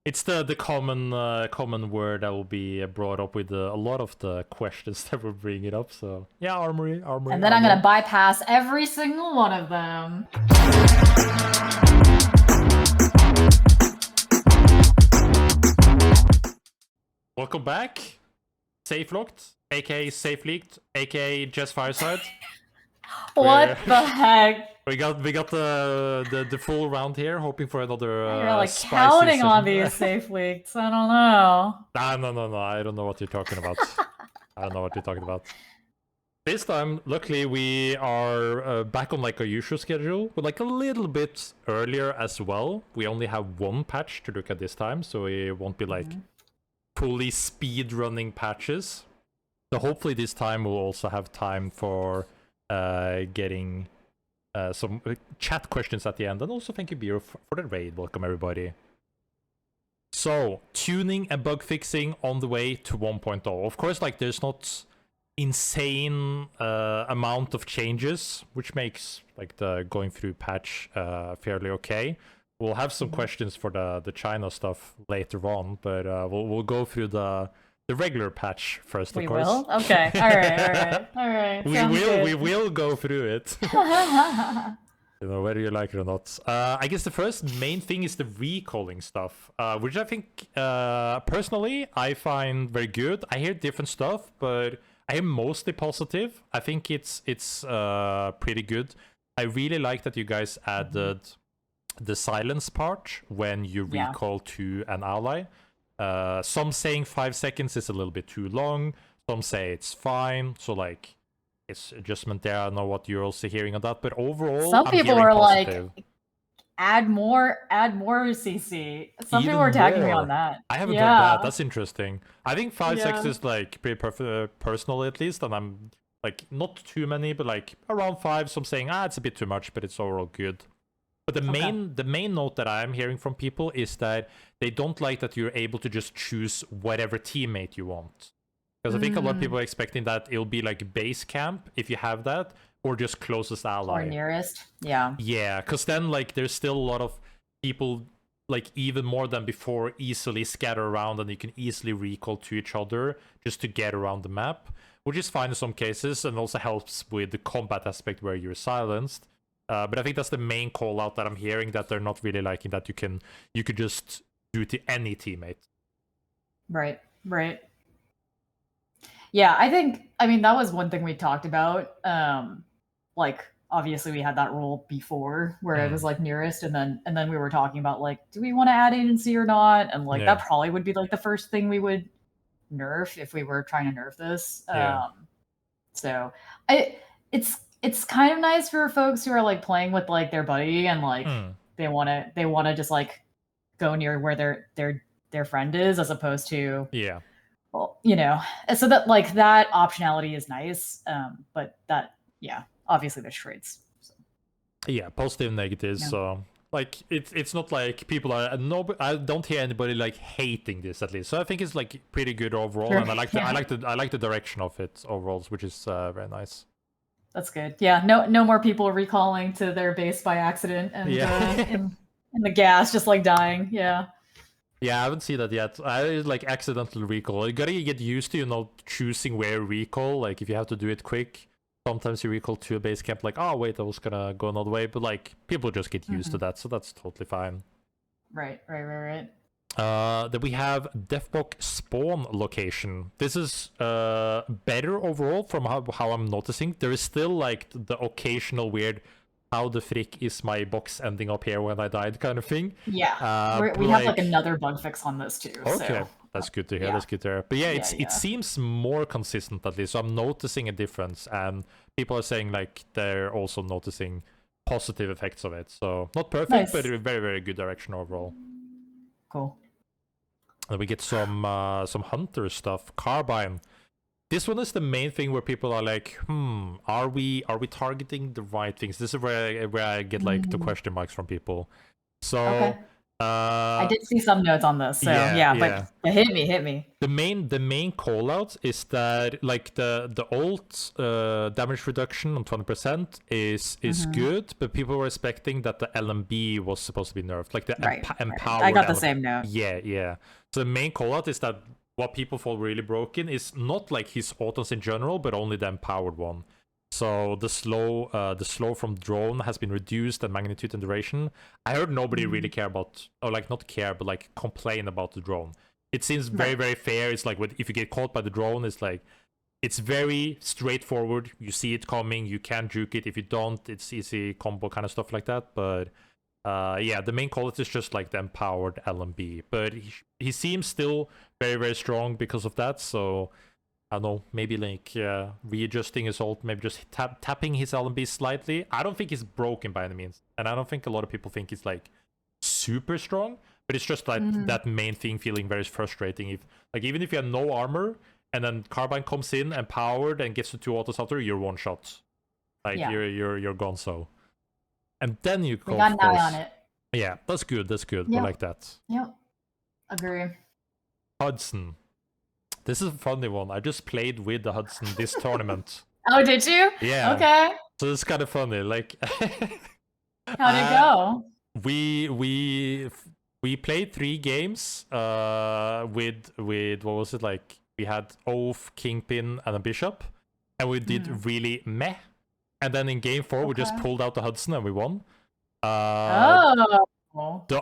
It's the common word that will be brought up with a lot of the questions that we're bringing up. So yeah, armory. And then I'm gonna bypass every single one of them. Welcome back, Safe Locked, aka Safe Leaked, aka Jess Fireside. What the heck? We got the full round here, hoping for another You're like spicy counting session. on these safe leaks. I don't know. No. I don't know what you're talking about. I don't know what you're talking about. This time, luckily, we are back on like our usual schedule, but like a little bit earlier as well. We only have one patch to look at this time, so it won't be like fully speed running patches. So hopefully this time we'll also have time for getting some chat questions at the end. And also thank you, Beer, for the raid. Welcome, everybody. So, tuning and bug fixing on the way to 1.0. Of course, like there's not insane amount of changes, which makes like the going through patch fairly okay. We'll have some questions for the China stuff later on, but we'll go through the regular patch first, of course. We will? Okay. All right. We will go through it. You know, whether you like it or not. I guess the first main thing is the recalling stuff, which I think, personally, I find very good. I hear different stuff, but I am mostly positive. I think it's pretty good. I really like that you guys added the silence part when you recall to an ally. Some saying 5 seconds is a little bit too long. Some say it's fine. So like, it's adjustment there. I don't know what you're also hearing on that, but overall, some people are positive. like, add more CC. Some Even people are tagging me more. on that. I haven't heard that. That's interesting. I think 5 seconds is like pretty personal at least, and I'm like not too many, but like around 5. Some saying it's a bit too much, but it's overall good. But the main note that I'm hearing from people is that they don't like that you're able to just choose whatever teammate you want. Because I think a lot of people are expecting that it'll be like base camp if you have that, or just closest ally. Or nearest, yeah. Yeah, because then like there's still a lot of people, like even more than before, easily scatter around and you can easily recall to each other just to get around the map, which is fine in some cases and also helps with the combat aspect where you're silenced. But I think that's the main call out that I'm hearing, that they're not really liking that you could just do it to any teammate. Right. Yeah, I mean, that was one thing we talked about. Like, obviously we had that rule before where it was like nearest, and then we were talking about like, do we want to add agency or not? And like that probably would be like the first thing we would nerf if we were trying to nerf this. So it's kind of nice for folks who are like playing with like their buddy and like they want to just like go near where their friend is, as opposed to well, you know, so that like that optionality is nice. But that obviously there's trades. So. Yeah, positive, negatives. So like it's not like people are I don't hear anybody like hating this, at least. So I think it's like pretty good overall, and I like the direction of it overall, which is very nice. That's good. Yeah, no more people recalling to their base by accident and in the gas just like dying. Yeah, I haven't seen that yet. I like accidental recall. You gotta get used to choosing where recall. Like if you have to do it quick, sometimes you recall to a base camp like, oh wait, I was gonna go another way, but like people just get used to that, so that's totally fine. Right. Then we have Deathbox spawn location. This is better overall from how I'm noticing. There is still like the occasional weird, how the frick is my box ending up here when I died kind of thing. Yeah, we have like another bug fix on this too. Okay, so. That's good to hear. That's good to hear. But it seems more consistent at least. So I'm noticing a difference, and people are saying like they're also noticing positive effects of it. So not perfect, but a very, very good direction overall. Cool. And we get some hunter stuff. Carbine. This one is the main thing where people are like, are we targeting the right things? This is where I get like the question marks from people. So I did see some notes on this, so yeah. but hit me. The main call out is that like the ult damage reduction on 20% is good, but people were expecting that the LMB was supposed to be nerfed, like the empowered. I got the LMB. same note. Yeah. So the main call out is that what people fall really broken is not like his autos in general, but only the empowered one. So the slow from drone has been reduced, and magnitude and duration. I heard nobody really care about, or like not care, but like complain about the drone. It seems very fair. It's like if you get caught by the drone, it's like it's very straightforward. You see it coming, you can juke it. If you don't, it's easy combo kind of stuff like that. But yeah, the main call is just like the empowered LMB. But he seems still very strong because of that. So I don't know, maybe like readjusting his ult, maybe just tapping his LMB slightly. I don't think he's broken by any means, and I don't think a lot of people think he's like super strong. But it's just like that main thing feeling very frustrating. If like even if you have no armor and then Carbine comes in empowered and gets the 2 autos after, you're one shot. Like you're gone. So, and then you go. We got an eye on it. Yeah, that's good. Yep. I like that. Yep, agree. Hudson. This is a funny one. I just played with the Hudson this tournament. Oh, did you? Yeah. Okay. So it's kind of funny. Like, how'd it go? We played 3 games. With what was it like? We had Oath, Kingpin, and a Bishop, and we did really meh. And then in game 4, we just pulled out the Hudson and we won. The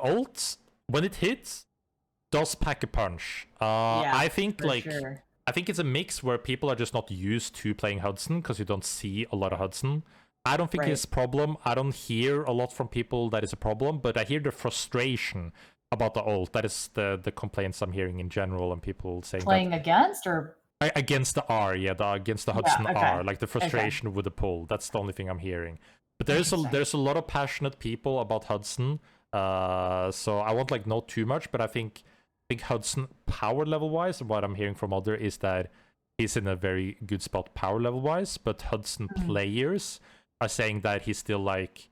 ult when it hits does pack a punch. I think I think it's a mix where people are just not used to playing Hudson because you don't see a lot of Hudson. I don't think it's a problem. I don't hear a lot from people that is a problem, but I hear the frustration about the ult. That is the complaints I'm hearing in general, and people saying playing that, against or against the R, against the Hudson R, like the frustration with the pull. That's the only thing I'm hearing. But there's a lot of passionate people about Hudson. So I won't like know too much, but I think Hudson power level wise, what I'm hearing from other is that he's in a very good spot power level wise, but Hudson players are saying that he's still like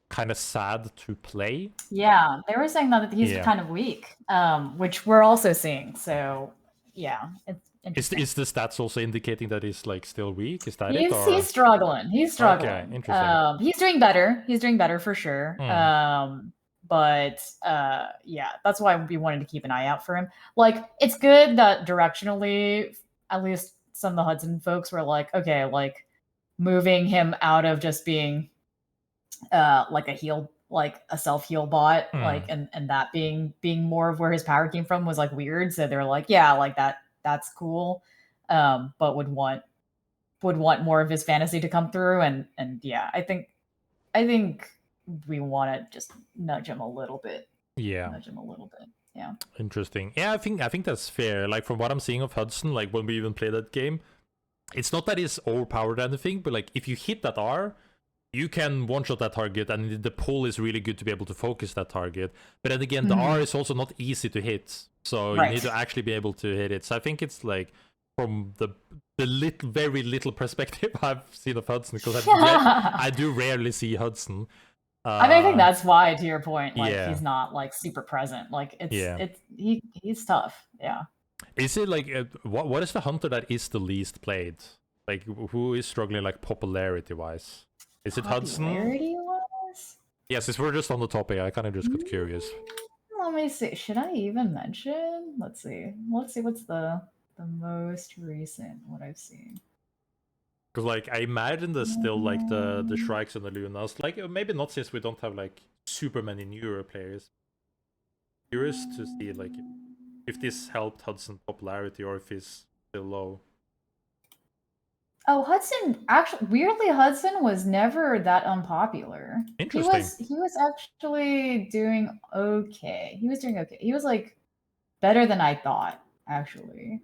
kind of sad to play. Yeah, they were saying that he's kind of weak, which we're also seeing. So yeah, it's interesting. Is the stats also indicating that he's like still weak? Is that it? Or? He's struggling. Okay, interesting. He's doing better. He's doing better for sure. But yeah, that's why we wanted to keep an eye out for him. Like, it's good that directionally, at least some of the Hudson folks were like, okay, like moving him out of just being like a heal, like a self-heal bot, like and that being more of where his power came from was like weird. So they're like, yeah, like that's cool. But would want more of his fantasy to come through. And yeah, I think we want to just nudge him a little bit. Yeah. Interesting. Yeah, I think that's fair. Like from what I'm seeing of Hudson, like when we even play that game, it's not that he's overpowered or anything, but like if you hit that R, you can one-shot that target, and the pull is really good to be able to focus that target. But then again, the R is also not easy to hit, so you need to actually be able to hit it. So I think it's like from the very little perspective I've seen of Hudson, because I do rarely see Hudson. I mean, I think that's why, to your point, like he's not like super present. Like he's tough. Yeah. Is it like what is the hunter that is the least played? Like who is struggling like popularity wise? Is it Hudson? Popularity-wise? Yes, since we're just on the topic, I kind of just got curious. Let me see. Should I even mention? Let's see. What's the most recent what I've seen? Because like I imagine there's still like the Shrikes and the Lunas. Like maybe not, since we don't have like super many newer players. Curious to see like if this helped Hudson popularity or if he's still low. Oh, Hudson, actually, weirdly, Hudson was never that unpopular. Interesting. He was actually doing okay. He was like better than I thought, actually.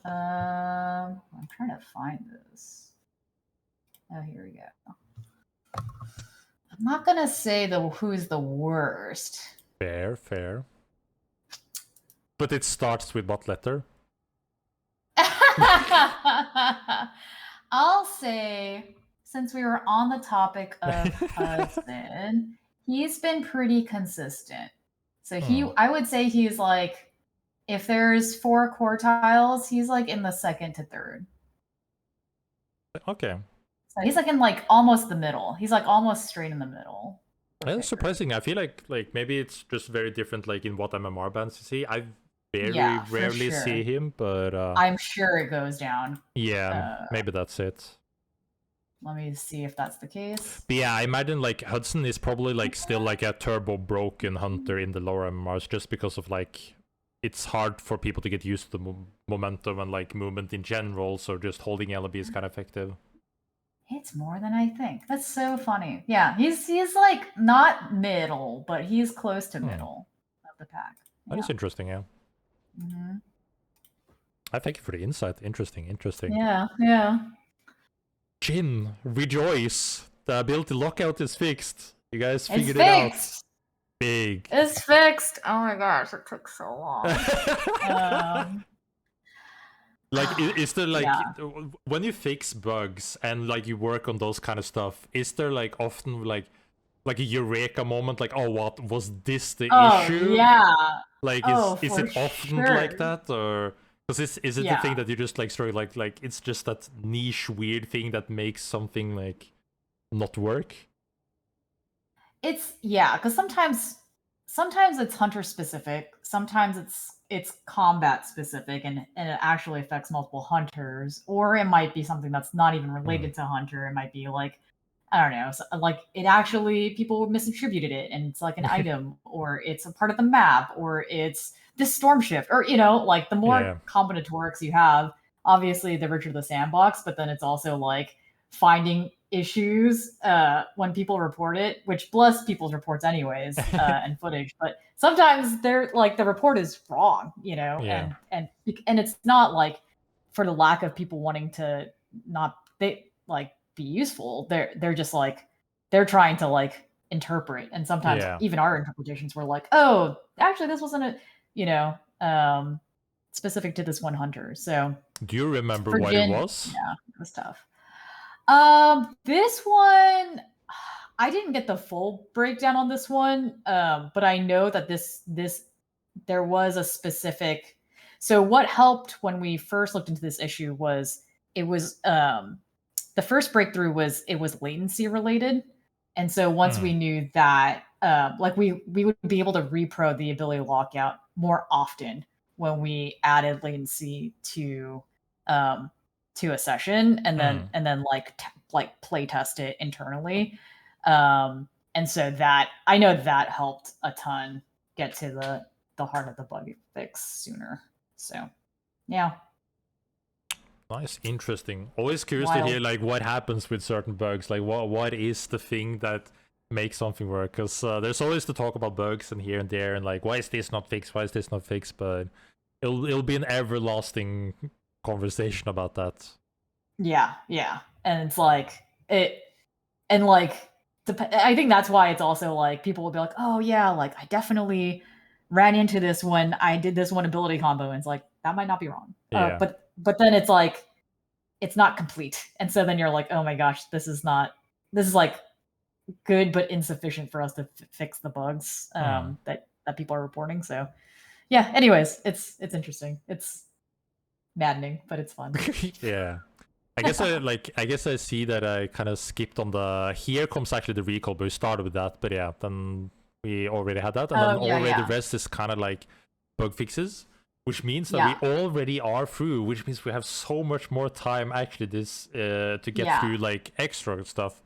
I'm trying to find this. Oh, here we go. I'm not gonna say who's the worst. Fair. But it starts with what letter? I'll say, since we were on the topic of Hudson, he's been pretty consistent. So I would say he's like, if there's 4 quartiles, he's like in the second to third. Okay. So he's like in like almost the middle. He's like almost straight in the middle. That's surprising. I feel like maybe it's just very different like in what MMR bands you see. I very rarely see him, but I'm sure it goes down. Yeah, maybe that's it. Let me see if that's the case. But yeah, I imagine like Hudson is probably like still like a turbo broken hunter in the lower MMRs just because of like it's hard for people to get used to the momentum and like movement in general, so just holding LB is kind of effective. It's more than I think. That's so funny. Yeah, he's like not middle, but he's close to middle of the pack. That is interesting, yeah. I thank you for the insight. Interesting. Yeah. Jin, rejoice! The ability lockout is fixed. You guys figured it out. Big. It's fixed. Oh my gosh, it took so long. Like, is there like when you fix bugs and like you work on those kind of stuff? Is there like often like a eureka moment? Like, oh, what was this the issue? Yeah. Like, is it often like that, or because is it the thing that you just like sort of like it's just that niche weird thing that makes something like not work? It's because sometimes it's hunter specific, sometimes it's combat specific, and it actually affects multiple hunters, or it might be something that's not even related to hunter. It might be like, I don't know, like it actually people misattributed it and it's like an item, or it's a part of the map, or it's this storm shift, or like the more combinatorics you have, obviously the richer the sandbox, but then it's also like finding issues when people report it, which bless people's reports anyways, and footage, but sometimes they're like the report is wrong, and it's not like for the lack of people wanting to not be useful. They're just like they're trying to like interpret, and sometimes even our interpretations were like, oh, actually this wasn't specific to this one hunter. So do you remember what it was? Yeah, it was tough. This one, I didn't get the full breakdown on this one, but I know that this there was a specific. So what helped when we first looked into this issue was it was the first breakthrough was it was latency related, and so once we knew that, like we would be able to repro the ability lockout more often when we added latency to a session, and then like play test it internally, and so that I know that helped a ton get to the heart of the bug fix sooner. So yeah. Nice, interesting. Always curious to hear like what happens with certain bugs. Like what is the thing that makes something work? Because there's always the talk about bugs and here and there, and like why is this not fixed? Why is this not fixed? But it'll be an everlasting conversation about that. Yeah, and it's like it, and like I think that's why it's also like people will be like, oh yeah, like I definitely ran into this when I did this one ability combo, and it's like that might not be wrong. But then it's like it's not complete, and so then you're like, oh my gosh, this is like good but insufficient for us to fix the bugs that people are reporting. So yeah, anyways, it's interesting. It's maddening, but it's fun. Yeah. I guess I see that I kind of skipped on the here comes actually the recall, but we started with that. But yeah, then we already had that, and then the rest is kind of like bug fixes, which means that we already are through, which means we have so much more time actually to get through like extra stuff.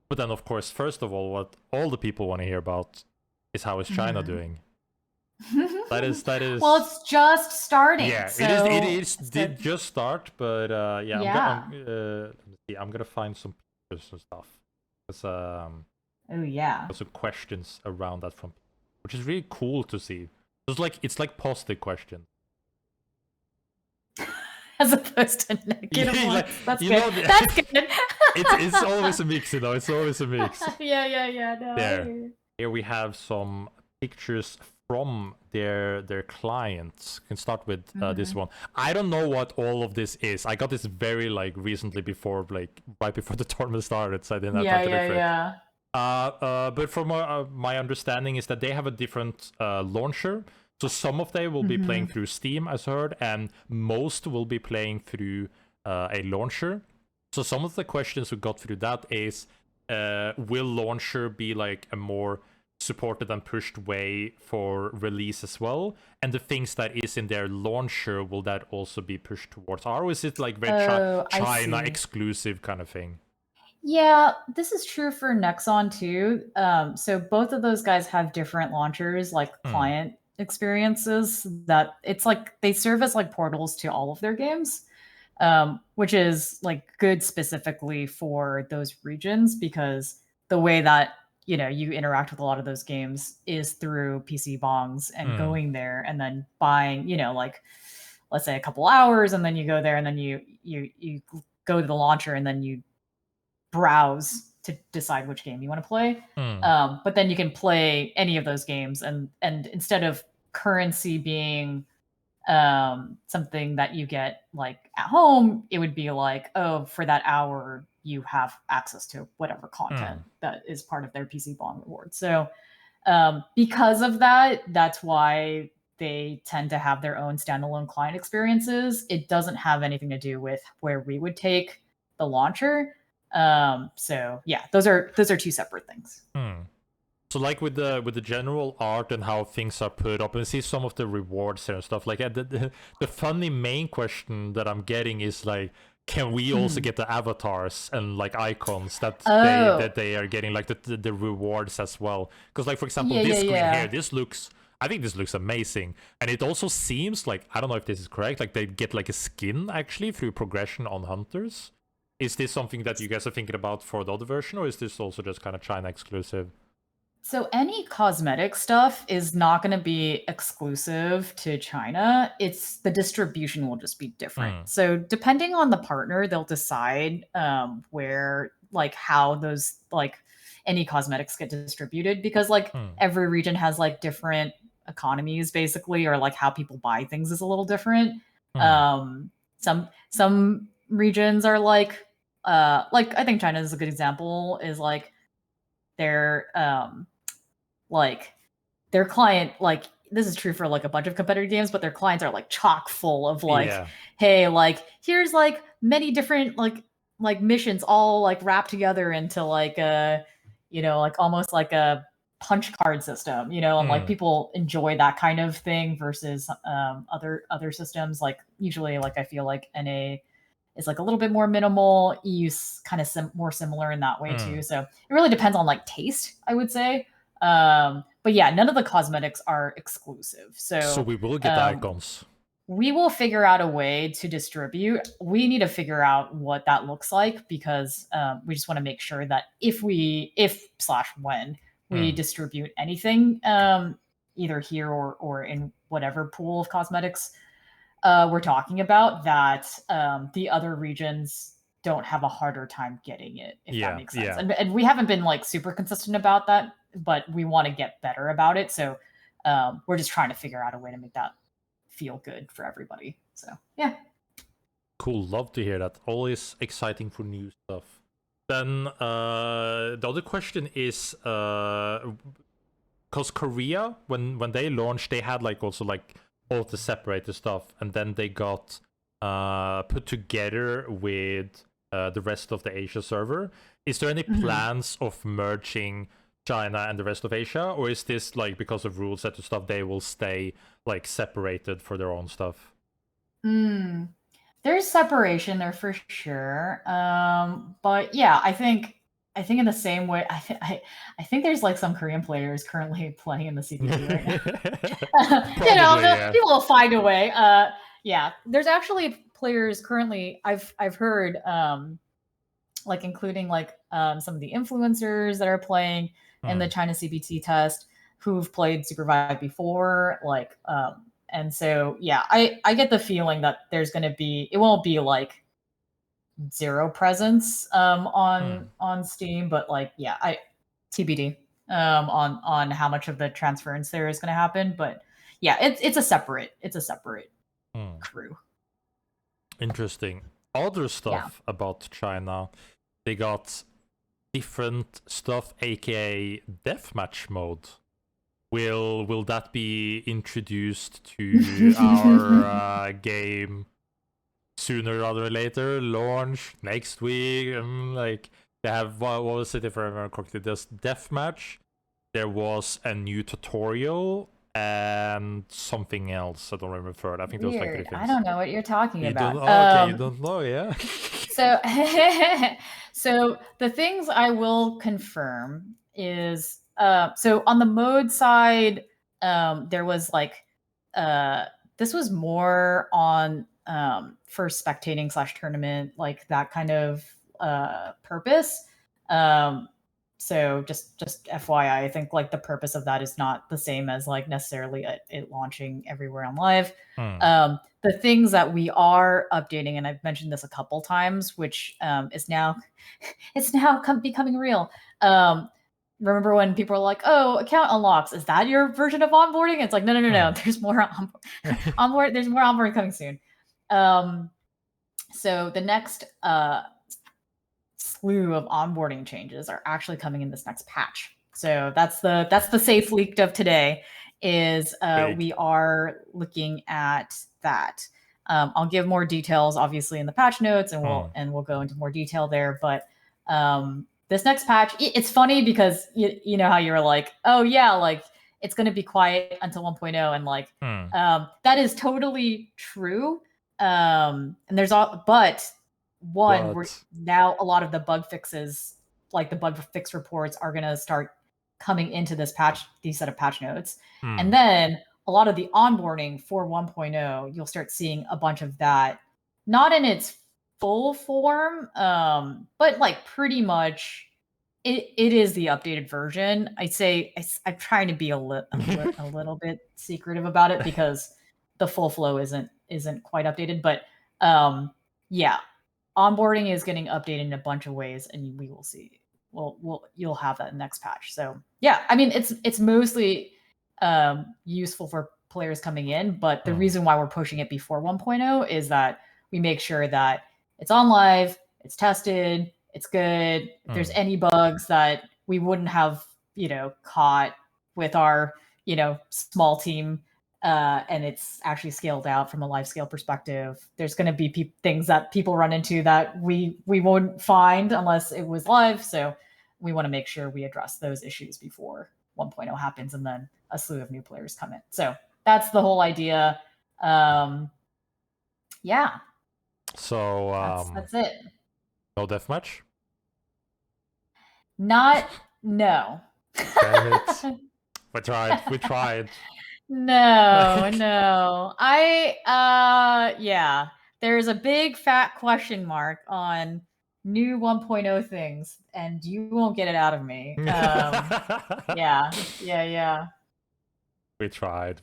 But then of course, first of all, what all the people want to hear about is how is China doing. That is well, it's just starting. Yeah, so it did just start, but I'm gonna find some pictures and stuff. There's some questions around that from, which is really cool to see. It's like positive questions as opposed to negative ones. Like, that's good. That's good. It's always a mix, It's always a mix. Yeah. No, Here we have some pictures from their clients. Can start with this one. I don't know what all of this is. I got this very like recently before, like right before the tournament started, so I didn't have time to look for it. But from my understanding is that they have a different launcher. So some of them will be playing through Steam, as I heard, and most will be playing through a launcher. So some of the questions we got through that is, will launcher be like a more supported and pushed way for release as well? And the things that is in their launcher, will that also be pushed towards R? Or is it like very Oh, I China see. exclusive kind of thing? Yeah, this is true for Nexon too. So both of those guys have different launchers, like client experiences that it's like they serve as like portals to all of their games, which is like good specifically for those regions because the way that you interact with a lot of those games is through PC bongs and going there and then buying, like let's say a couple hours, and then you go there and then you go to the launcher and then you browse to decide which game you want to play. But then you can play any of those games, and instead of currency being something that you get like at home, it would be like, oh, for that hour you have access to whatever content that is part of their PC Bond reward. So because of that, that's why they tend to have their own standalone client experiences. It doesn't have anything to do with where we would take the launcher. So yeah, those are two separate things. So like with the general art and how things are put up, and see some of the rewards and stuff like that. The funny main question that I'm getting is like, can we also get the avatars and like icons that they are getting, like the rewards as well? Because like for example, this screen here, I think this looks amazing, and it also seems like, I don't know if this is correct, like they get like a skin actually through progression on hunters. Is this something that you guys are thinking about for the other version, or is this also just kind of China exclusive? So any cosmetic stuff is not going to be exclusive to China. It's the distribution will just be different. So depending on the partner, they'll decide where, like how those like any cosmetics get distributed, because like every region has like different economies basically, or like how people buy things is a little different. Some regions are like I think China is a good example, is like their like their client, like this is true for like a bunch of competitive games, but their clients are like chock full of like, hey, like here's like many different like missions all like wrapped together into like a like almost like a punch card system, and like people enjoy that kind of thing versus other systems. Like usually, like I feel like NA is like a little bit more minimal. EU's kind of more similar in that way too. So it really depends on like taste, I would say. But yeah, none of the cosmetics are exclusive. So we will get icons. We will figure out a way to distribute. We need to figure out what that looks like, because we just want to make sure that if when we distribute anything, either here or in whatever pool of cosmetics we're talking about, that the other regions don't have a harder time getting it, if that makes sense. And we haven't been like super consistent about that, but we want to get better about it. So we're just trying to figure out a way to make that feel good for everybody. So yeah. Cool, love to hear that. Always exciting for new stuff. Then the other question is, because Korea, when they launched, they had like also like all the separated stuff, and then they got put together with the rest of the Asia server. Is there any plans of merging China and the rest of Asia, or is this like because of rules set to stuff they will stay like separated for their own stuff? There's separation there for sure. But yeah, I think in the same way, I think there's like some Korean players currently playing in the CBT right now. Probably, people will find a way. Yeah, there's actually players currently. I've heard, like including like some of the influencers that are playing in the China CBT test who've played Supervive before, like. And so, yeah, I get the feeling that there's going to be, it won't be like zero presence on Steam, but like, yeah, TBD on how much of the transference there is going to happen. But yeah, it's a separate crew. Interesting. Other stuff about China, they got different stuff, aka deathmatch mode. Will that be introduced to our game sooner rather than later? Launch next week? Like they have what was it if I remember correctly? There's deathmatch. There was a new tutorial and something else. I don't remember third. I think there was like 3 Weird. things. I don't know what you're talking You about. don't. Oh, okay, you don't know, yeah. So, so the things I will confirm is so on the mode side, there was like this was more on for spectating / tournament, like that kind of purpose. So just FYI, I think like the purpose of that is not the same as like necessarily it launching everywhere on live. The things that we are updating, and I've mentioned this a couple times, which is now it's now becoming real. Remember when people were like, "Oh, account unlocks, is that your version of onboarding?" It's like, no. There's more onboard. There's more onboarding coming soon. So the next slew of onboarding changes are actually coming in this next patch. So that's the safe leaked of today. Is we are looking at that. I'll give more details, obviously, in the patch notes, and we'll go into more detail there. But this next patch, it's funny because you know how you're like, oh yeah, like it's going to be quiet until 1.0, and like that is totally true. And there's but now a lot of the bug fixes, like the bug fix reports, are going to start coming into these set of patch notes. And then a lot of the onboarding for 1.0, you'll start seeing a bunch of that, not in its full form, but like pretty much it is the updated version. I'd say I'm trying to be a little bit secretive about it because the full flow isn't quite updated, but yeah, onboarding is getting updated in a bunch of ways, and we will see. You'll have that next patch. So yeah, I mean it's mostly useful for players coming in, but the reason why we're pushing it before 1.0 is that we make sure that it's on live, it's tested, it's good. If there's any bugs that we wouldn't have, caught with our, small team, and it's actually scaled out from a live scale perspective. There's going to be things that people run into that we won't find unless it was live. So we want to make sure we address those issues before 1.0 happens, and then a slew of new players come in. So that's the whole idea. Yeah. So that's it. No deathmatch? No. Damn it. We tried. No. Yeah. There's a big fat question mark on new 1.0 things, and you won't get it out of me. Yeah. We tried.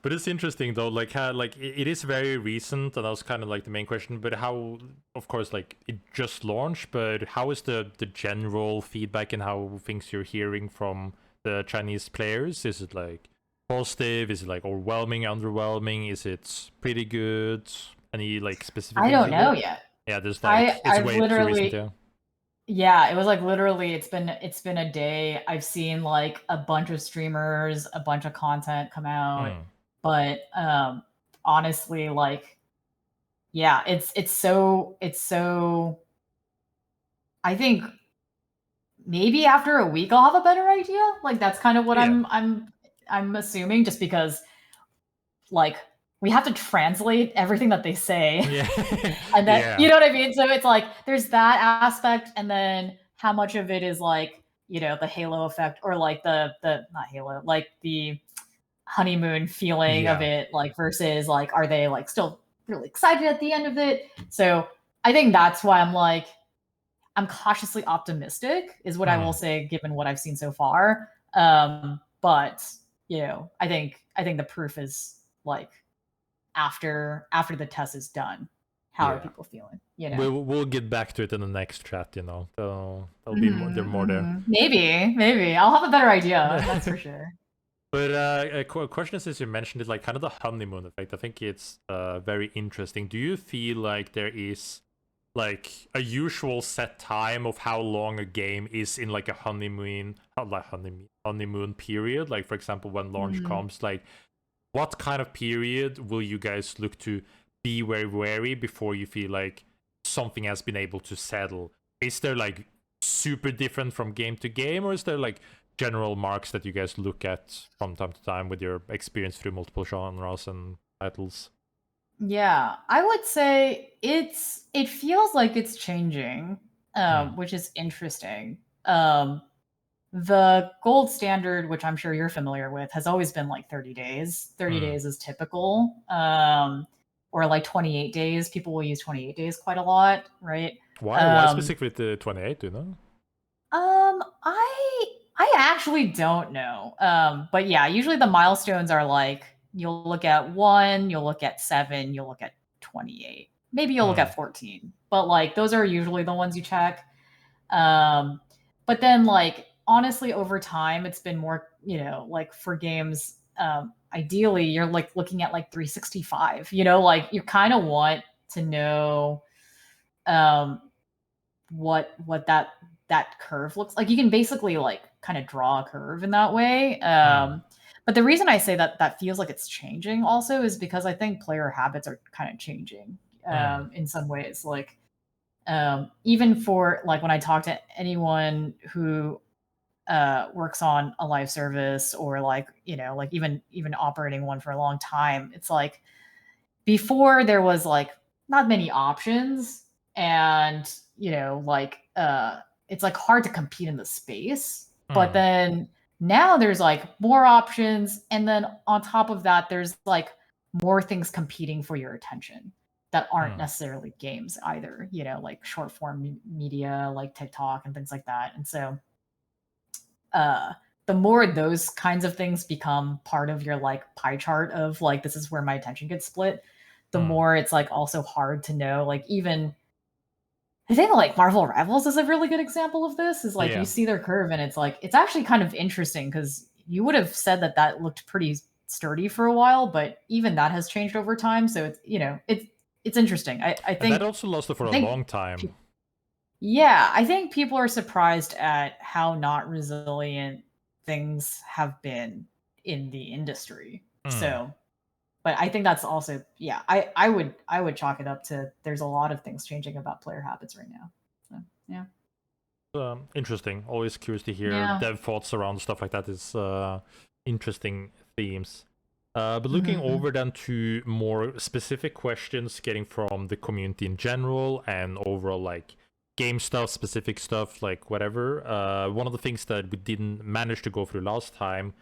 But it's interesting though, like how it is very recent, and that was kind of like the main question. But how, of course, like it just launched, but how is the general feedback and how things you're hearing from the Chinese players? Is it like positive? Is it like overwhelming, underwhelming? Is it pretty good? Any like specific? I don't know yet. Yeah, there's like it's way too recent. Yeah. Yeah, it was like literally it's been a day. I've seen like a bunch of streamers, a bunch of content come out. But honestly, like yeah, it's so I think maybe after a week I'll have a better idea. Like that's kind of what I'm assuming, just because like we have to translate everything that they say. Yeah. And then you know what I mean? So it's like there's that aspect, and then how much of it is like, the halo effect, or like the not halo, like the honeymoon feeling of it, like versus like are they like still really excited at the end of it? So I think that's why I'm cautiously optimistic is what I will say, given what I've seen so far. But I think the proof is like after the test is done, how are people feeling? We'll get back to it in the next chat. There'll be more there. Maybe I'll have a better idea. That's for sure. But a question is, you mentioned it, like kind of the honeymoon effect. I think it's very interesting. Do you feel like there is like a usual set time of how long a game is in like a honeymoon period? Like, for example, when launch comes, like what kind of period will you guys look to be very wary before you feel like something has been able to settle? Is there like super different from game to game, or is there like general marks that you guys look at from time to time with your experience through multiple genres and titles? Yeah, I would say it feels like it's changing, which is interesting. The gold standard, which I'm sure you're familiar with, has always been like 30 days. 30 days is typical. Or like 28 days. People will use 28 days quite a lot, right? Why specifically the 28, do you know? I actually don't know. But yeah, usually the milestones are like you'll look at 1, you'll look at 7, you'll look at 28. Maybe you'll look at 14. But like those are usually the ones you check. But then like honestly over time it's been more, like for games ideally you're like looking at like 365. Like you kind of want to know um what that curve looks like. You can basically like kind of draw a curve in that way. But the reason I say that that feels like it's changing also is because I think player habits are kind of changing in some ways. Like even for like when I talk to anyone who works on a live service or like like even operating one for a long time, it's like before there was like not many options and like it's like hard to compete in the space, but then now there's like more options, and then on top of that there's like more things competing for your attention that aren't necessarily games either, like short form media like TikTok and things like that. And so the more those kinds of things become part of your like pie chart of like this is where my attention gets split, the more it's like also hard to know. Like even I think like Marvel Rivals is a really good example of this. Is like you see their curve and it's like it's actually kind of interesting because you would have said that that looked pretty sturdy for a while, but even that has changed over time. So it's it's interesting. I And think that also lasted for I a think long time. yeah, I think people are surprised at how not resilient things have been in the industry. So, but I think that's also yeah, I would chalk it up to there's a lot of things changing about player habits right now. So, yeah. Interesting. Always curious to hear Yeah. dev thoughts around stuff like that. Is interesting themes. But looking Mhm. over then to more specific questions, getting from the community in general and overall like game stuff, specific stuff, like whatever. One of the things that we didn't manage to go through last time,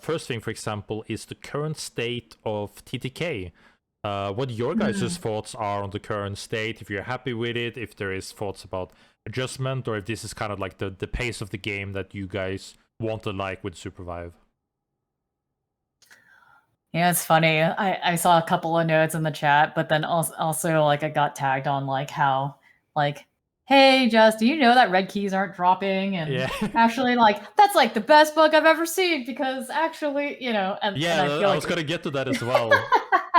first thing, for example, is the current state of TTK. What your guys' thoughts are on the current state, if you're happy with it, if there is thoughts about adjustment, or if this is kind of like the pace of the game that you guys want to like with Supervive. Yeah, it's funny. I saw a couple of notes in the chat, but then also like I got tagged on like how like, hey, Jess, do you know that red keys aren't dropping? And Yeah. actually, like that's like the best bug I've ever seen because actually, and Yeah, I feel I like was gonna get to that as well.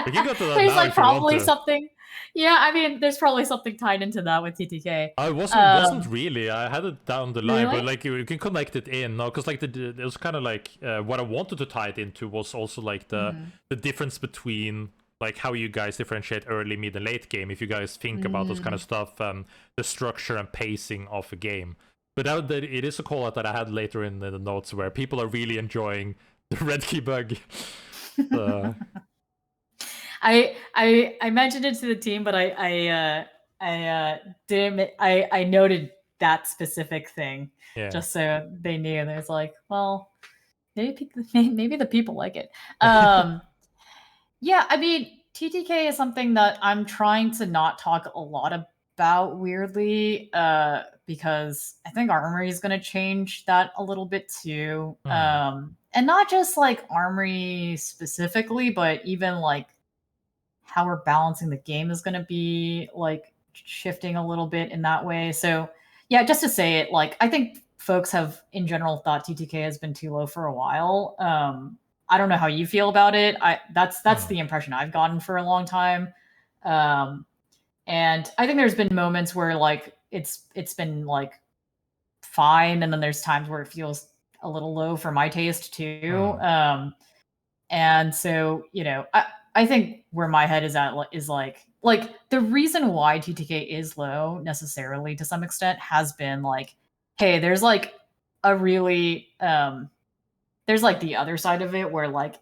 You can go to that there's now like if you want probably to. something. Yeah, I mean, there's probably something tied into that with TTK. I wasn't really. I had it down the line, but Really? like you can connect it in now, because like it was kind of like what I wanted to tie it into was also like the difference between like how you guys differentiate early, mid, and late game. If you guys think about those kind of stuff and the structure and pacing of a game, but that it is a call out that I had later in the notes where people are really enjoying the red key bug. uh, I mentioned it to the team, but didn't. I noted that specific thing yeah. just so they knew. And it's like, well, maybe the people like it. Yeah, I mean, TTK is something that I'm trying to not talk a lot about weirdly, because I think Armory is going to change that a little bit too. And not just like Armory specifically, but even like how we're balancing the game is going to be like shifting a little bit in that way. So, yeah, just to say it, like I think folks have in general thought TTK has been too low for a while. I don't know how you feel about it. That's the impression I've gotten for a long time. Um, And I think there's been moments where like it's been like fine, and then there's times where it feels a little low for my taste too. And so, you know, I think where my head is at is like the reason why TTK is low necessarily to some extent has been like, hey, there's like a really there's like the other side of it where like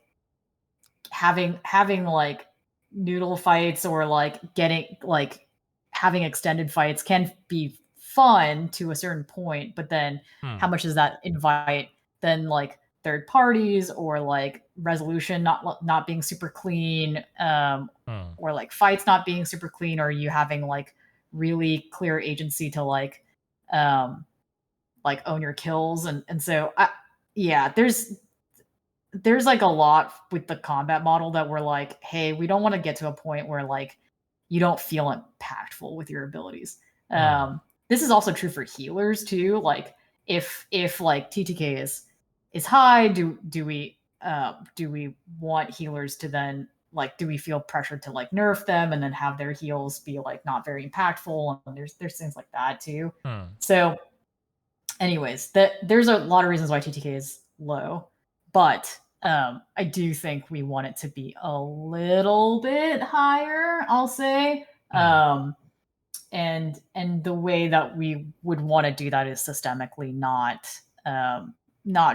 having like noodle fights or like getting like having extended fights can be fun to a certain point, but then how much does that invite then like third parties or like resolution not being super clean, or like fights not being super clean, or you having like really clear agency to like own your kills. And so yeah, there's like a lot with the combat model that we're like, hey, we don't want to get to a point where like you don't feel impactful with your abilities. This is also true for healers too. Like if like TTK is high, do we want healers to then like, do we feel pressured to like nerf them and then have their heals be like not very impactful? And there's things like that too. So anyways, there's a lot of reasons why TTK is low, but I do think we want it to be a little bit higher, I'll say. And the way that we would want to do that is systemically, not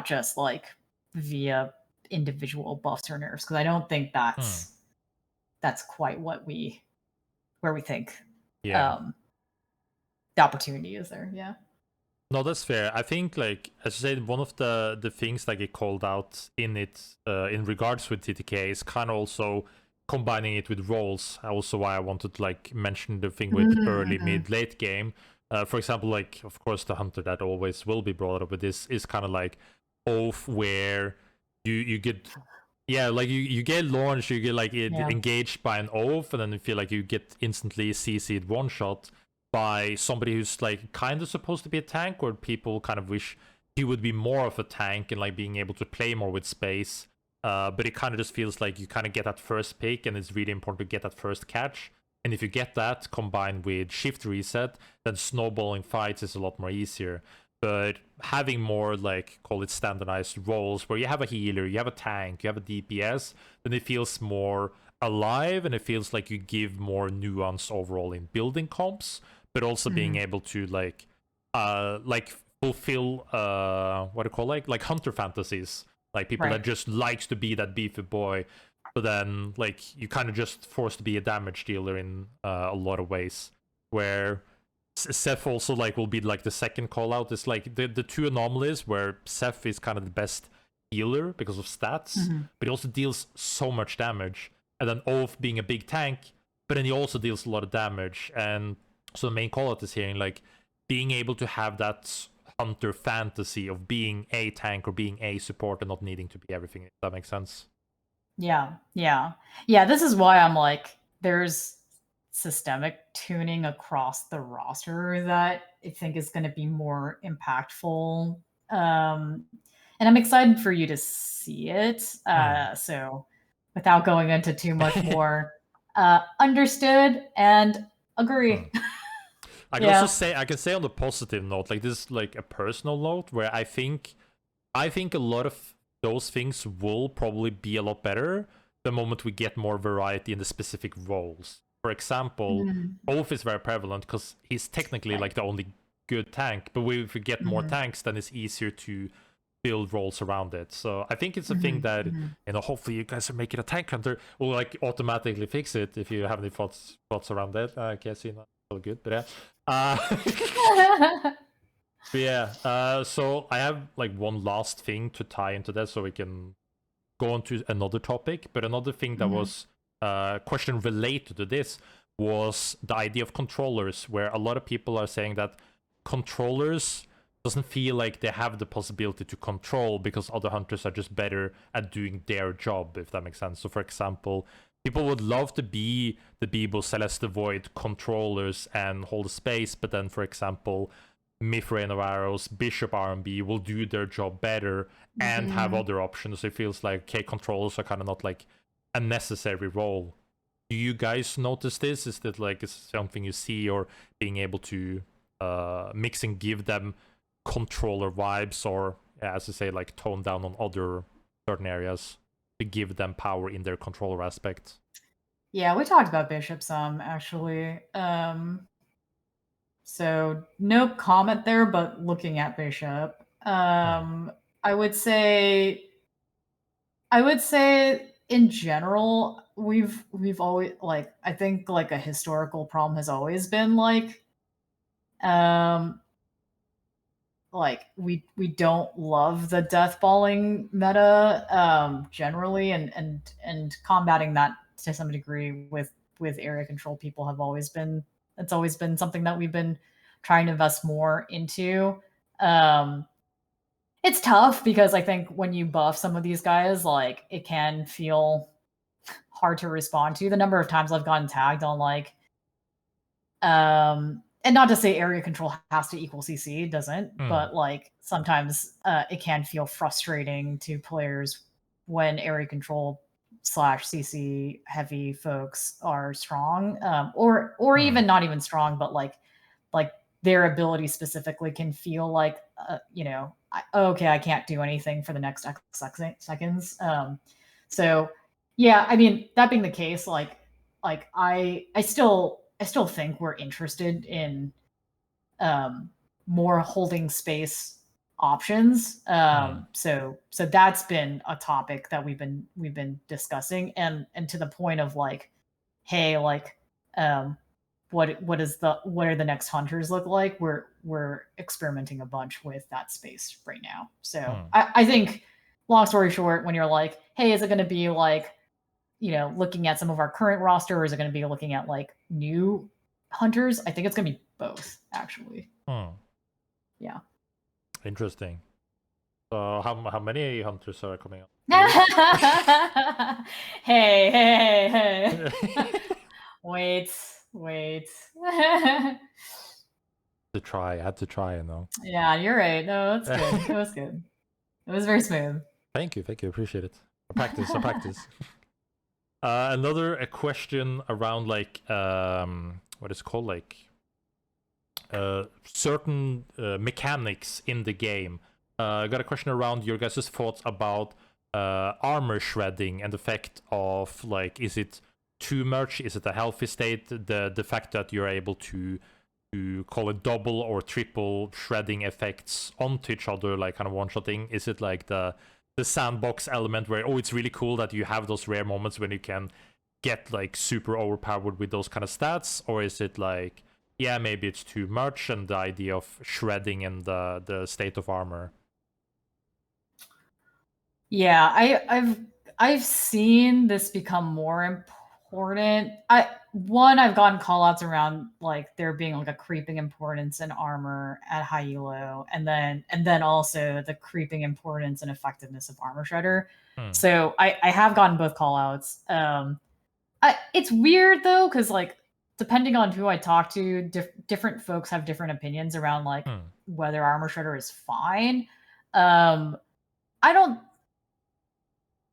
just like via individual buffs or nerfs, because I don't think that's quite where we think the opportunity is there. Yeah. No, that's fair. I think, like, as you said, one of the things that get called out in it, in regards with TTK, is kind of also combining it with roles. Also, why I wanted to like mention the thing with early, mid, late game. For example, like, of course, the hunter that always will be brought up with this is kind of like Oath, where you get, yeah, like you get launched, you get like engaged by an Oath, and then you feel like you get instantly CC'd one shot by somebody who's like kind of supposed to be a tank, or people kind of wish he would be more of a tank and like being able to play more with space. But it kind of just feels like you kind of get that first pick, and it's really important to get that first catch. And if you get that combined with shift reset, then snowballing fights is a lot more easier. But having more, like, call it standardized roles where you have a healer, you have a tank, you have a DPS, then it feels more alive, and it feels like you give more nuance overall in building comps, but also being able to like fulfill what do you call like hunter fantasies, like people that just likes to be that beefy boy, but then like you kind of just forced to be a damage dealer in a lot of ways, where Seth also like will be like the second call out. It's like the two anomalies where Seth is kind of the best healer because of stats, but he also deals so much damage, and then Oath being a big tank, but then he also deals a lot of damage. And so the main call out is here, like being able to have that hunter fantasy of being a tank or being a support and not needing to be everything, if that makes sense. Yeah. This is why I'm like, there's systemic tuning across the roster that I think is going to be more impactful. And I'm excited for you to see it. So without going into too much more, understood and agree. I can also say, I can say on the positive note, like this is like a personal note, where I think a lot of those things will probably be a lot better the moment we get more variety in the specific roles. For example, Oath is very prevalent because he's technically like the only good tank, but if we get more tanks, then it's easier to build roles around it. So I think it's a thing that, you know, hopefully you guys are making a tank hunter will like automatically fix it. If you have any thoughts around that, I guess you're not so good, but yeah. So I have like one last thing to tie into that, so we can go on to another topic. But another thing that was question related to this was the idea of controllers, where a lot of people are saying that controllers doesn't feel like they have the possibility to control because other hunters are just better at doing their job, if that makes sense. So for example, people would love to be the Bibo, Celeste Void controllers and hold space, but then for example, Mithrain of Arrows, Bishop R&B will do their job better and have other options. It feels like controllers are kind of not like a necessary role. Do you guys notice this? Is that like is something you see, or being able to mix and give them controller vibes, or as I say, like tone down on other certain areas to give them power in their controller aspect? Yeah, we talked about Bishop some actually. So no comment there, but looking at Bishop, I would say in general, we've always like I think like a historical problem has always been um we don't love the death balling meta generally, and combating that to some degree with area control people have always been it's always been something that we've been trying to invest more into. um it's tough because I think when you buff some of these guys, like it can feel hard to respond to. The number of times I've gotten tagged on like and not to say area control has to equal CC, it doesn't, but like sometimes it can feel frustrating to players when area control slash CC heavy folks are strong, or even not even strong, but like their ability specifically can feel like okay, I can't do anything for the next X seconds. So yeah, I mean, that being the case, like I still think we're interested in more holding space options. So that's been a topic that we've been discussing, and to the point of like, hey, like what are the next hunters look like? We're experimenting a bunch with that space right now. So I think, long story short, when you're like, hey, is it going to be like, looking at some of our current roster, or is it going to be looking at like new hunters? I think it's going to be both, actually. Yeah. Interesting. So how many hunters are coming up? Hey. Wait. I had to try, you know. Yeah, you're right. No, that's good. It was good. It was very smooth. Thank you, appreciate it. I practice. Another question around like what is it called, like certain mechanics in the game. I got a question around your guys' thoughts about armor shredding and the fact of like, is it too much? Is it a healthy state? The fact that you're able to call it double or triple shredding effects onto each other, like kind of one-shotting. Is it like the sandbox element where, oh, it's really cool that you have those rare moments when you can get like super overpowered with those kind of stats? Or is it like, yeah, maybe it's too much, and the idea of shredding and the state of armor? Yeah, I've seen this become more important. I've gotten callouts around like there being like a creeping importance in armor at high elo, and then also the creeping importance and effectiveness of armor shredder. So I have gotten both callouts. It's weird though, because like depending on who I talk to, different folks have different opinions around like whether armor shredder is fine. I don't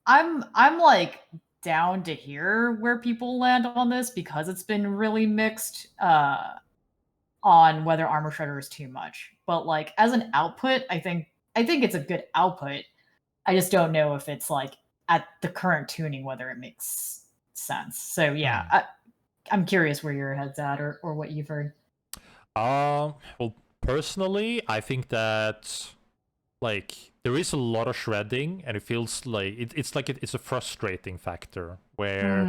I'm like down to hear where people land on this, because it's been really mixed on whether armor shredder is too much. But like as an output, I think it's a good output. I just don't know if it's like at the current tuning whether it makes sense. So yeah, I'm curious where your head's at, or what you've heard. Well, personally, I think that like there is a lot of shredding, and it feels like it's a frustrating factor where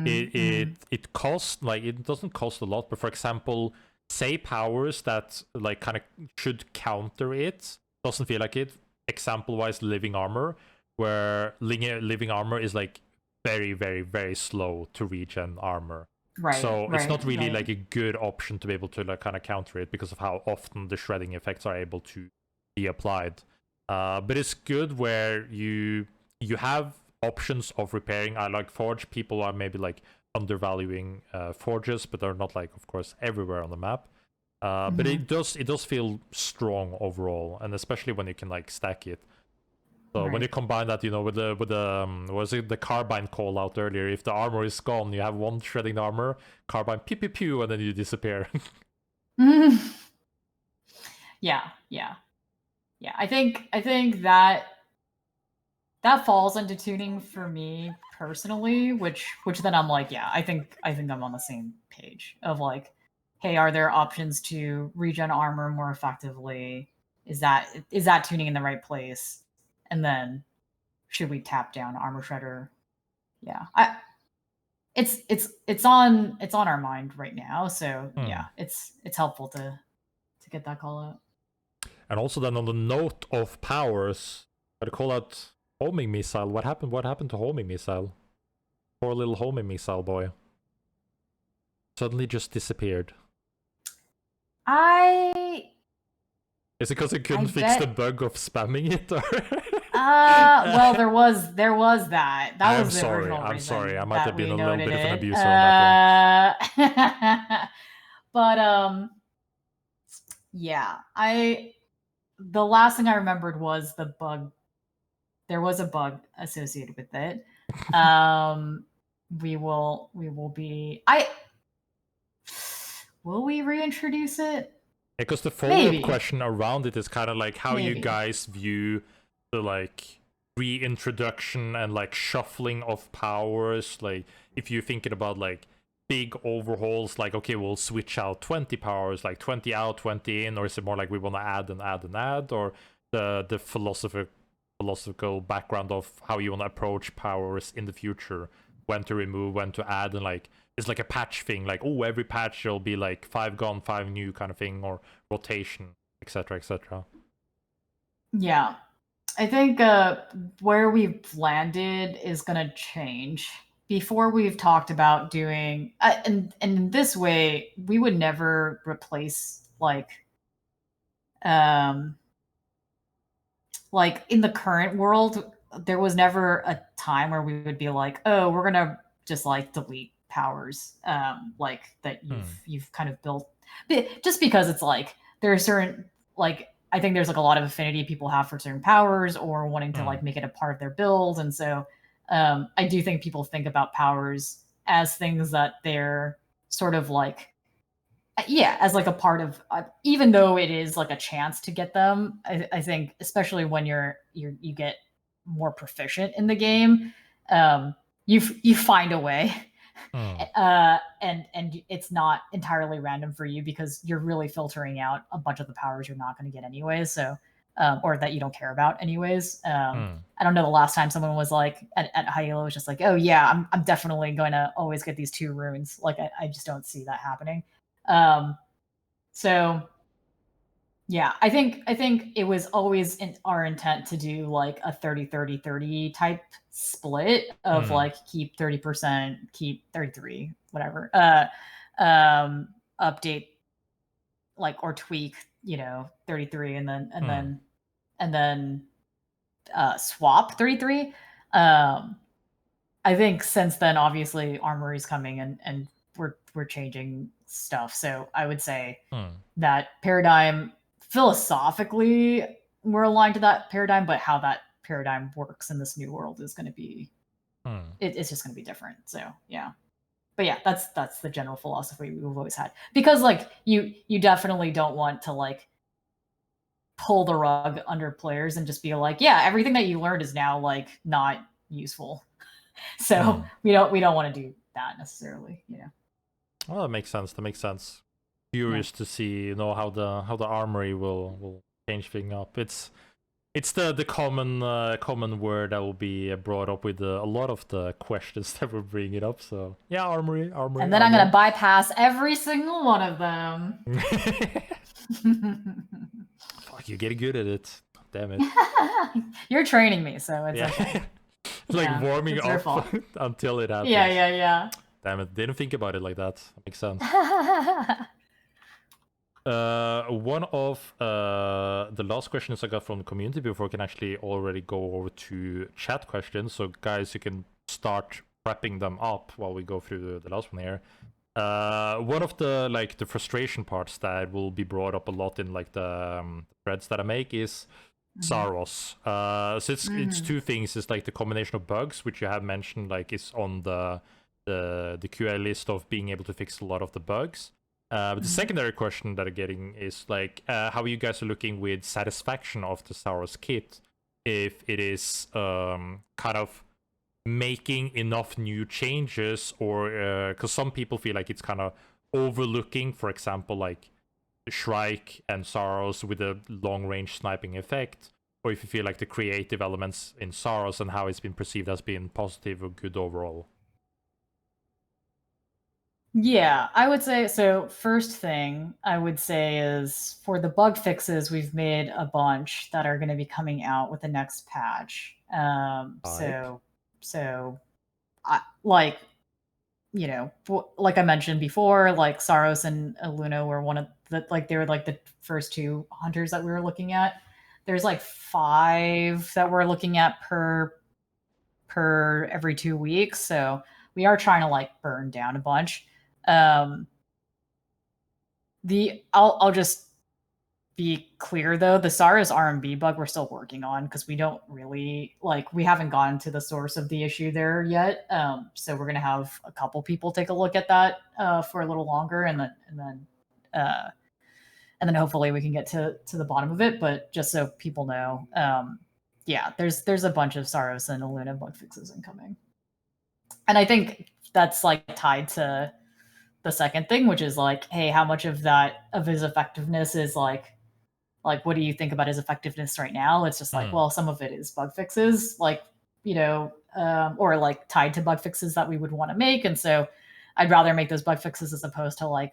it costs, like, it doesn't cost a lot, but for example, say powers that like kind of should counter it doesn't feel like it. Example wise, living armor, where living armor is like very, very, very slow to regen armor. So it's not really like a good option to be able to like kind of counter it, because of how often the shredding effects are able to be applied. But it's good where you have options of repairing. I like Forge. People are maybe like undervaluing Forges, but they're not like, of course, everywhere on the map. But it does feel strong overall, and especially when you can like stack it. So when Right. you combine that, with the what was it, the carbine call out earlier? If the armor is gone, you have one shredding the armor, carbine pew pew pew, and then you disappear. Yeah. I think that falls into tuning for me personally, which then I'm like, yeah, I think I'm on the same page of like, hey, are there options to regen armor more effectively? Is that tuning in the right place? And then should we tap down armor shredder? Yeah. It's on our mind right now, so yeah, it's helpful to get that call out. And also then on the note of powers, I'd call out homing missile. What happened to homing missile? Poor little homing missile boy. Suddenly just disappeared. Is it because it couldn't fix the bug of spamming it? Or well, there was that. That was the original reason. I'm sorry. I might have been a little bit it. of an abuser on that one. But yeah, the last thing I remembered was the bug. There was a bug associated with it. We will be. Will we reintroduce it? Because the follow-up question around it is kind of like how you guys view the like reintroduction and like shuffling of powers. Like if you're thinking about like big overhauls, like okay, we'll switch out 20 powers, like 20 out, 20 in, or is it more like we want to add and add and add, or the philosophical background of how you want to approach powers in the future, when to remove, when to add, and like it's like a patch thing, like oh, every patch will be like 5 gone, 5 new kind of thing, or rotation, etc., etc. Yeah, I think where we've landed is going to change. Before we've talked about doing, and in this way, we would never replace like in the current world, there was never a time where we would be like, oh, we're gonna just like delete powers like that you've kind of built, just because it's like there are certain, like I think there's like a lot of affinity people have for certain powers or wanting to like make it a part of their build. And so I do think people think about powers as things that they're sort of like, yeah, as like a part of, even though it is like a chance to get them, I think especially when you get more proficient in the game, you find a way. And it's not entirely random for you because you're really filtering out a bunch of the powers you're not going to get anyways, so or that you don't care about anyways. I don't know the last time someone was like at Hyela was just like, oh yeah, I'm definitely going to always get these 2 runes. Like I just don't see that happening. So yeah, I think it was always in our intent to do like a 30-30-30 type split of like keep 30%, keep 33, whatever. Update like or tweak, 33 and then swap 33. I think since then obviously Armory's coming and we're changing stuff. So I would say that paradigm, philosophically, we're aligned to that paradigm, but how that paradigm works in this new world is going to be, it's just going to be different. So yeah, but yeah, that's the general philosophy we've always had, because like you definitely don't want to like pull the rug under players and just be like, yeah, everything that you learned is now like not useful. So we don't want to do that necessarily, Well, that makes sense. Curious to see, how the armory will change things up. It's the common word that will be brought up with a lot of the questions that we're bringing up. So yeah, armory. And then I'm gonna bypass every single one of them. Fuck, you're getting good at it. Damn it. You're training me, so it's okay. It's like warming up until it happens. Yeah. Damn it, didn't think about it like that. Makes sense. One of the last questions I got from the community before I can actually already go over to chat questions. So guys, you can start prepping them up while we go through the last one here. One of the the frustration parts that will be brought up a lot in like the threads that I make is Saros. So it's two things. It's like the combination of bugs, which you have mentioned, like is on the QA list of being able to fix a lot of the bugs. But the secondary question that I'm getting is like how you guys are looking with satisfaction of the Saros kit, if it is kind of making enough new changes, or because some people feel like it's kind of overlooking, for example, like Shrike and Saros with a long-range sniping effect, or if you feel like the creative elements in Saros and how it's been perceived as being positive or good overall. Yeah, I would say so. First thing I would say is for the bug fixes, we've made a bunch that are going to be coming out with the next patch. So like, you know, like I mentioned before, like Saros and Luna were one of the, like, they were like the first two hunters that we were looking at. There's like 5 that we're looking at per every 2 weeks. So we are trying to like burn down a bunch. I'll just be clear though, the Saros RMB bug we're still working on because we don't really like, we haven't gotten to the source of the issue there yet. So we're gonna have a couple people take a look at that for a little longer, and then hopefully we can get to the bottom of it. But just so people know, yeah, there's a bunch of Saros and Luna bug fixes incoming, and I think that's like tied to the second thing, which is like, hey, how much of his effectiveness is like what do you think about his effectiveness right now? It's just like, well, some of it is bug fixes, like, you know, or like tied to bug fixes that we would want to make. And so I'd rather make those bug fixes as opposed to like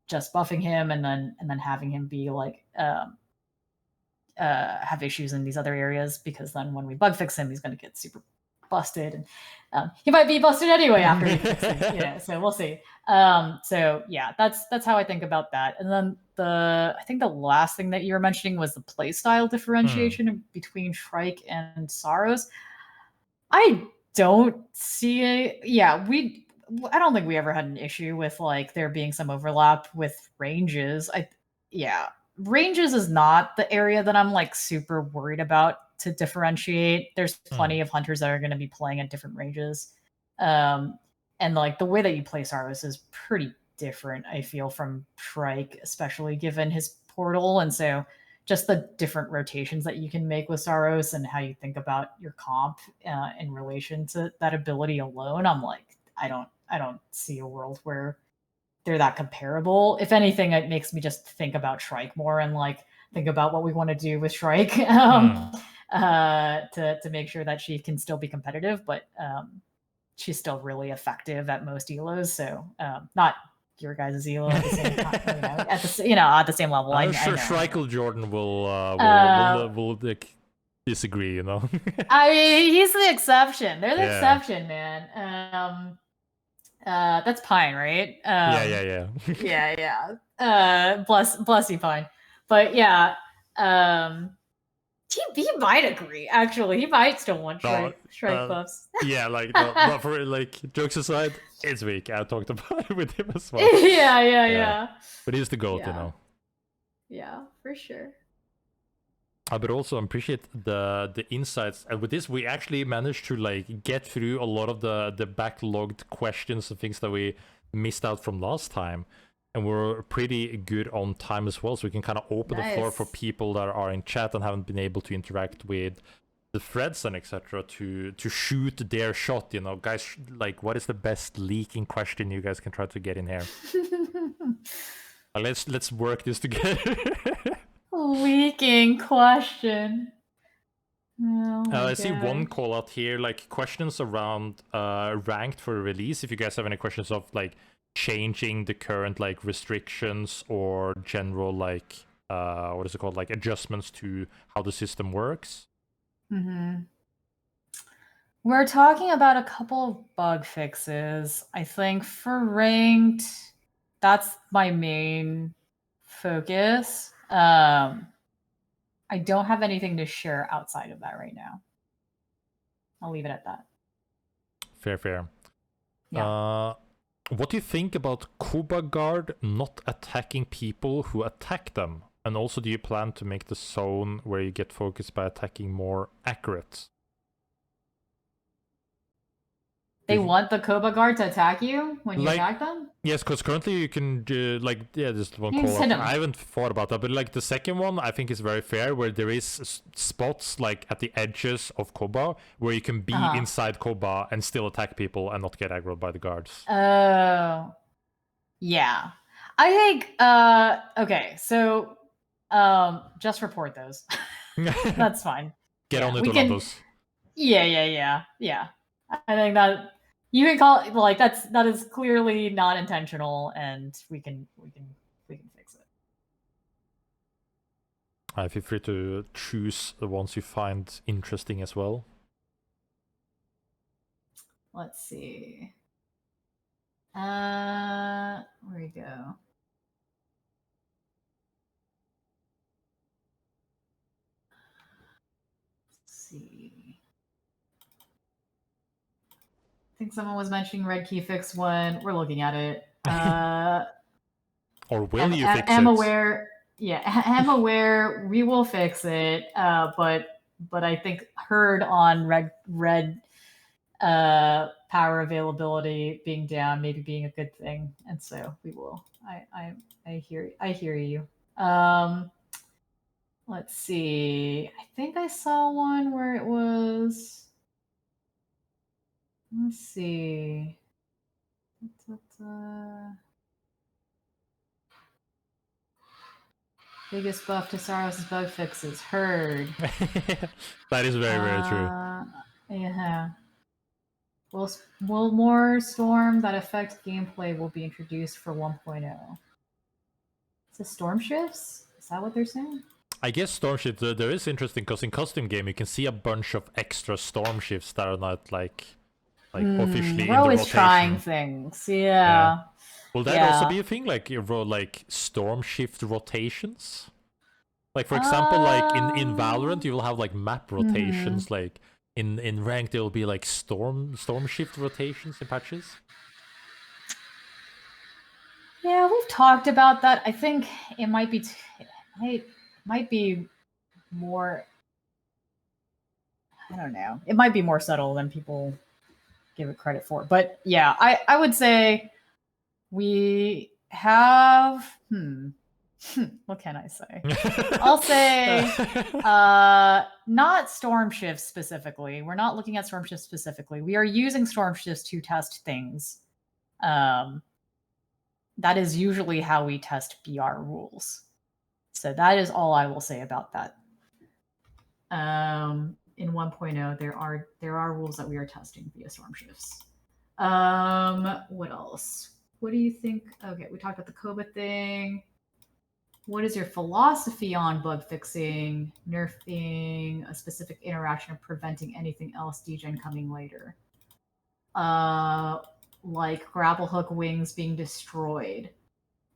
just buffing him and then having him be like have issues in these other areas, because then when we bug fix him, he's going to get super busted, and he might be busted anyway after we fix him. You know, so we'll see. So yeah, that's how I think about that. And then I think the last thing that you were mentioning was the playstyle differentiation between Shrike and Saros. I don't see it. Yeah, I don't think we ever had an issue with like there being some overlap with ranges. Ranges is not the area that I'm like super worried about to differentiate. There's plenty of hunters that are going to be playing at different ranges. And like the way that you play Saros is pretty different, I feel, from Shrike, especially given his portal. And so just the different rotations that you can make with Saros and how you think about your comp in relation to that ability alone, I'm like, I don't see a world where they're that comparable. If anything, it makes me just think about Shrike more and like think about what we want to do with Shrike to make sure that she can still be competitive, but she's still really effective at most elos. So not your guys' elo at the same time, at the same level. I'm sure Shrike Jordan will like, disagree. I mean, he's the exception. They're the exception, man. That's Pine, right? Yeah. Bless you, Pine. But yeah, he might agree. Actually, he might still want Shrike buffs. Yeah, like but for like jokes aside, it's weak. I talked about it with him as well. Yeah. But he's the GOAT, Yeah, for sure. But also appreciate the insights, and with this we actually managed to like get through a lot of the backlogged questions and things that we missed out from last time, and we're pretty good on time as well, so we can kind of open the floor for people that are in chat and haven't been able to interact with the threads and etc. to shoot their shot. Guys, like, what is the best leaking question you guys can try to get in here? Let's work this together. Leaking question. I see one call out here, like questions around ranked for release. If you guys have any questions of like changing the current like restrictions or general like what is it called, like adjustments to how the system works. We're talking about a couple of bug fixes. I think for ranked, that's my main focus. I don't have anything to share outside of that right now. I'll leave it at that. Fair. Yeah. What do you think about Kuba Guard not attacking people who attack them? And also, do you plan to make the zone where you get focused by attacking more accurate? They want the Koba guard to attack you when you attack them? Yes, because currently you can just one You call just hit up. 'em. I haven't thought about that, but like the second one, I think is very fair, where there is spots like at the edges of Koba where you can be inside Koba and still attack people and not get aggroed by the guards. Oh, yeah. I think. Okay, so just report those. That's fine. Get Yeah, on it, we can. Orlandos. Yeah. I think that you can call it like that is clearly not intentional, and we can fix it. Feel free to choose the ones you find interesting as well. Let's see. Where we go? Let's see. I think someone was mentioning red key fix one. We're looking at it. Or will you fix it? I'm aware. Yeah, I'm aware. We will fix it. But I think herd on red power availability being down, maybe being a good thing, and so we will. I hear you. Let's see. I think I saw one where it was. Let's see. Biggest buff to Saros' bug fixes. Herd. That is very true. Yeah. Will more storm that affect gameplay will be introduced for 1.0? Is it storm shifts? Is that what they're saying? I guess storm shifts, there is interesting because in custom game you can see a bunch of extra storm shifts that are not like officially in the rotation. We're always trying things. Yeah. Will that also be a thing, like storm shift rotations? Like for example, like in Valorant, you will have like map rotations. Like in ranked, there will be like storm shift rotations in patches. Yeah, we've talked about that. I think it might be might be more. I don't know. It might be more subtle than people give it credit for. But yeah, I would say we have. What can I say? I'll say not storm shifts specifically. We're not looking at storm shifts specifically. We are using storm shifts to test things. That is usually how we test BR rules. So that is all I will say about that. In 1.0, there are rules that we are testing via storm shifts. What else? What do you think? Okay, we talked about the Koba thing. What is your philosophy on bug fixing, nerfing a specific interaction, or preventing anything else degen coming later? Like grapple hook wings being destroyed.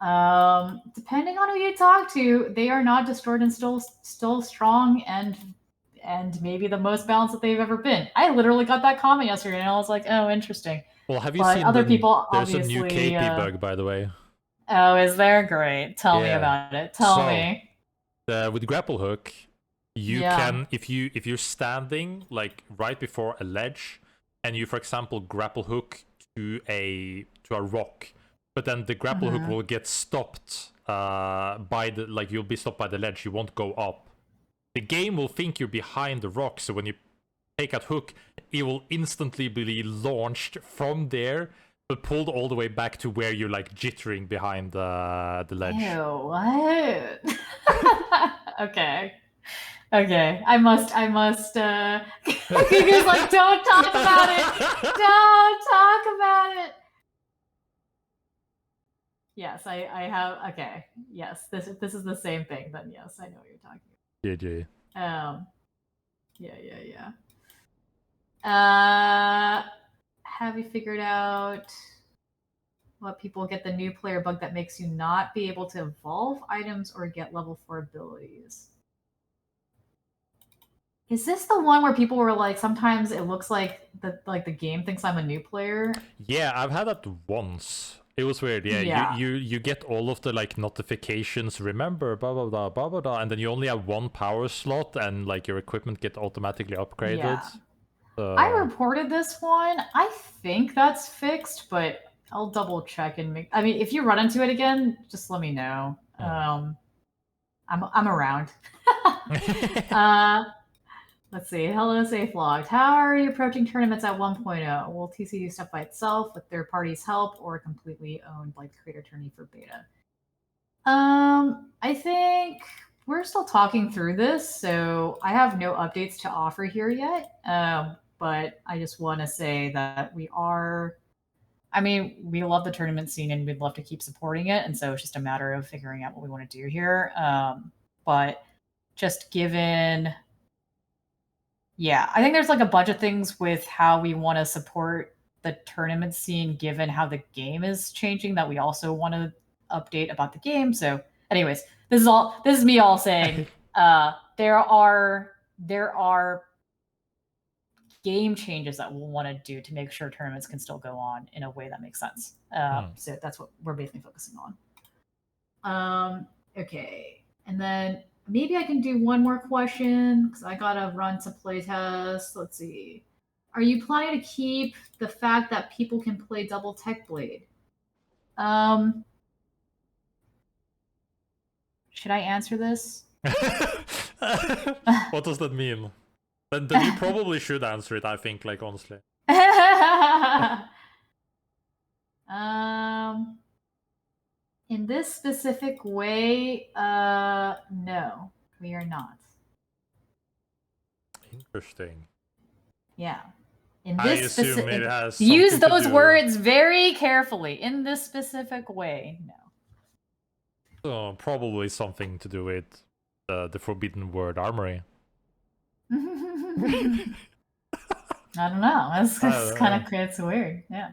Depending on who you talk to, they are not destroyed and still strong and maybe the most balanced that they've ever been. I literally got that comment yesterday and I was like, oh, interesting. Well, have you seen other people? There's obviously, a new KP bug, by the way. Oh, is there? Great. Tell me about it. Tell me. With grapple hook, you can if you're standing like right before a ledge, and you, for example, grapple hook to a rock, but then the grapple hook will get stopped by you'll be stopped by the ledge. You won't go up. The game will think you're behind the rock, so when you take that hook, it will instantly be launched from there, but pulled all the way back to where you're like jittering behind the ledge. Ew, what? Okay. I must Giga's like, don't talk about it. Don't talk about it. Yes, I have. Okay. Yes, this is the same thing. Then yes, I know what you're talking about. GG. Yeah. Have you figured out what people get the new player bug that makes you not be able to evolve items or get level 4 abilities? Is this the one where people were like, sometimes it looks like the game thinks I'm a new player? Yeah, I've had that once. It was weird, yeah. Yeah. You get all of the like notifications. Remember, blah blah blah blah blah blah, and then you only have one power slot, and like your equipment get automatically upgraded. Yeah. So... I reported this one. I think that's fixed, but I'll double check and make. I mean, if you run into it again, just let me know. I'm around. Let's see. Hello, Safe Logged. How are you approaching tournaments at 1.0? Will TC do stuff by itself with third parties' help or completely owned like the creator tourney for beta? I think we're still talking through this, so I have no updates to offer here yet. But I just want to say that we are. I mean, we love the tournament scene and we'd love to keep supporting it, and so it's just a matter of figuring out what we want to do here. But just given. Yeah, I think there's like a bunch of things with how we want to support the tournament scene given how the game is changing that we also want to update about the game. So anyways, this is me all saying there are game changes that we'll want to do to make sure tournaments can still go on in a way that makes sense. So that's what we're basically focusing on. Okay, and then maybe I can do one more question because I gotta run some playtests. Let's see. Are you planning to keep the fact that people can play double tech blade? Should I answer this? What does that mean? Then you probably should answer it, I think, like, honestly. In this specific way, no, we are not. Interesting. Yeah. In this I assume it has use those to do... words very carefully. In this specific way, no. So probably something to do with the forbidden word armory. I don't know. It's kind of it's weird. Yeah.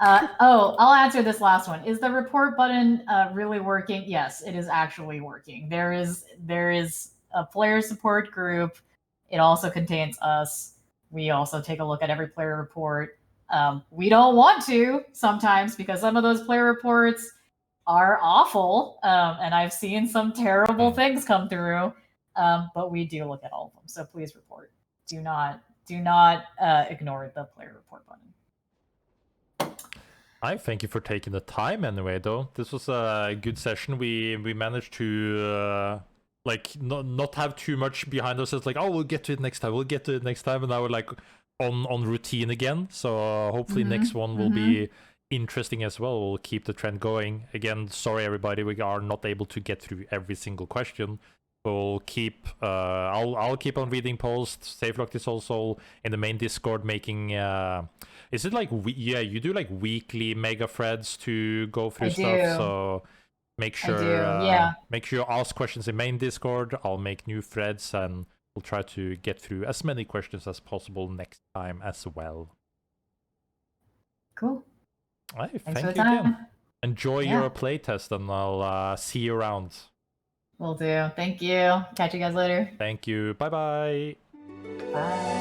I'll answer this last one. Is the report button really working? Yes, it is actually working. There is a player support group. It also contains us. We also take a look at every player report. We don't want to sometimes because some of those player reports are awful, and I've seen some terrible things come through. But we do look at all of them. So please report. Do not ignore the player report button. I thank you for taking the time anyway, though. This was a good session. We managed to like not have too much behind us. It's like, oh, we'll get to it next time. We'll get to it next time, and now we're like on routine again. So hopefully next one will be interesting as well. We'll keep the trend going. Again, sorry everybody, we are not able to get through every single question. We'll keep. I'll keep on reading posts. SafeLocked is also in the main Discord making. Is it like you do like weekly mega threads to go through stuff? So make sure make sure you ask questions in main Discord. I'll make new threads and we'll try to get through as many questions as possible next time as well. Cool. Thank you again. Enjoy your playtest and I'll see you around. Will do. Thank you. Catch you guys later. Thank you. Bye-bye. Bye.